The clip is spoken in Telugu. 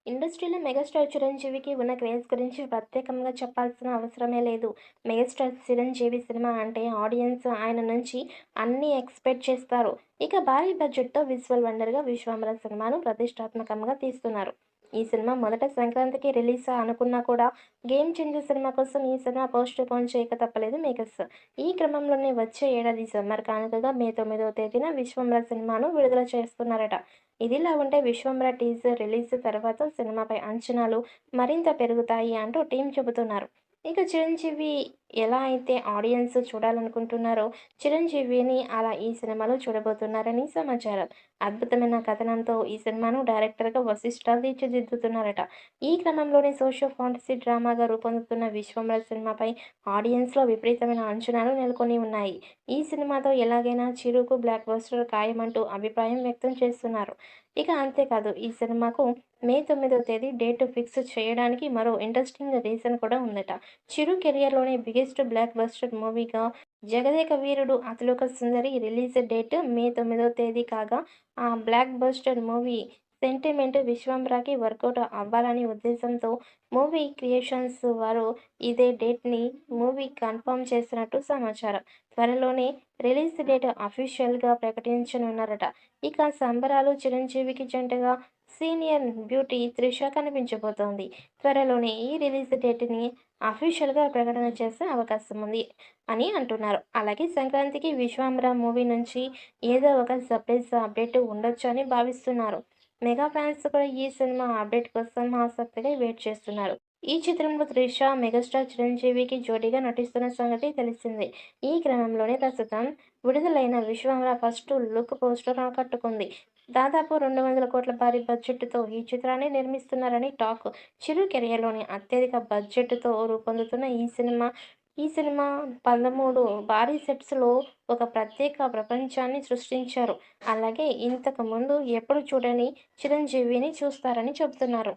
ఇండస్ట్రీలో మెగాస్టార్ చిరంజీవికి ఉన్న క్రేజ్ గురించి ప్రత్యేకంగా చెప్పాల్సిన అవసరమే లేదు. మెగాస్టార్ చిరంజీవి సినిమా అంటే ఆడియన్స్ ఆయన నుంచి అన్నీ ఎక్స్‌పెక్ట్ చేస్తారు. ఇక భారీ బడ్జెట్‌తో విజువల్ వండర్‌గా 'విశ్వంబర' సినిమాను ప్రతిష్టాత్మకంగా తీస్తున్నారు. ఈ సినిమా మొదట సంక్రాంతికి రిలీజ్ అనుకున్నా కూడా గేమ్ చేంజర్ సినిమా కోసం ఈ సినిమా పోస్ట్‌పోన్ చేయక తప్పలేదు మేకర్స్. ఈ క్రమంలోనే వచ్చే ఏడాది సమ్మర్ కానుకగా మే 9వ తేదీన 'విశ్వంబర' సినిమాను విడుదల చేస్తున్నారట. ఇదిలా ఉంటే 'విశ్వంబర' టీజర్ రిలీజ్ తర్వాత సినిమాపై అంచనాలు మరింత పెరుగుతాయి అంటూ టీం చెబుతున్నారు. ఇక చిరంజీవి ఎలా అయితే ఆడియన్స్ చూడాలనుకుంటున్నారో, చిరంజీవిని అలా ఈ సినిమాలో చూడబోతున్నారని సమాచారం. అద్భుతమైన కథనంతో ఈ సినిమాను డైరెక్టర్‌గా వశిష్ఠ తీర్చిదిద్దుతున్నారట. ఈ క్రమంలోనే సోషియో ఫాంటసీ డ్రామాగా రూపొందుతున్న 'విశ్వంబర' సినిమాపై ఆడియన్స్‌లో విపరీతమైన అంచనాలు నెలకొని ఉన్నాయి. ఈ సినిమాతో ఎలాగైనా చిరుకు బ్లాక్ బస్టర్ ఖాయమంటూ అభిప్రాయం వ్యక్తం చేస్తున్నారు. ఇక అంతేకాదు ఈ సినిమాకు మే 9వ తేదీ డేట్ ఫిక్స్ చేయడానికి మరో ఇంట్రెస్టింగ్ రీజన్ కూడా ఉందట. చిరు కెరియర్‌లోనే బిగ్గెస్ట్ బ్లాక్ బస్టర్ మూవీగా 'Jagadeka Veerudu Athiloka Sundari' release date May 9వ తేదీ కాగా, ఆ బ్లాక్ బస్టర్ మూవీ సెంటిమెంట్ 'విశ్వంబర'కి వర్కౌట్ అవ్వాలనే ఉద్దేశంతో మూవీ క్రియేషన్స్ వారు ఇదే డేట్‌ని మూవీ కన్ఫర్మ్ చేసినట్టు సమాచారం. త్వరలోనే రిలీజ్ డేట్ అఫీషియల్‌గా ప్రకటించనున్నారట. ఇక సంబరాలు చిరంజీవికి జంటగా సీనియర్ బ్యూటీ త్రిష కనిపించబోతోంది. త్వరలోనే ఈ రిలీజ్ డేట్‌ని అఫీషియల్‌గా ప్రకటన చేసే అవకాశం ఉంది అని అంటున్నారు. అలాగే సంక్రాంతికి 'విశ్వంబర' మూవీ నుంచి ఏదో ఒక సర్ప్రైజ్ అప్డేట్ ఉండొచ్చు అని భావిస్తున్నారు. మెగా ఫ్యాన్స్ కూడా ఈ సినిమా అప్డేట్ కోసం ఆసక్తిగా వెయిట్ చేస్తున్నారు. ఈ చిత్రంలో త్రిష, మెగాస్టార్ చిరంజీవికి జోడీగా నటిస్తున్న సంగతి తెలిసిందే. ఈ క్రమంలోనే ప్రస్తుతం విడుదలైన 'విశ్వంబర' ఫస్ట్ లుక్ పోస్టర్ ఆకట్టుకుంది. దాదాపు 200 కోట్ల భారీ బడ్జెట్‌తో ఈ చిత్రాన్ని నిర్మిస్తున్నారని టాక్. చిరు కెరియర్‌లోనే అత్యధిక బడ్జెట్‌తో రూపొందుతున్న ఈ సినిమా 13 భారీ సెట్స్‌లో ఒక ప్రత్యేక ప్రపంచాన్ని సృష్టించారు. అలాగే ఇంతకు ముందు ఎప్పుడు చూడని చిరంజీవిని చూస్తారని చెబుతున్నారు.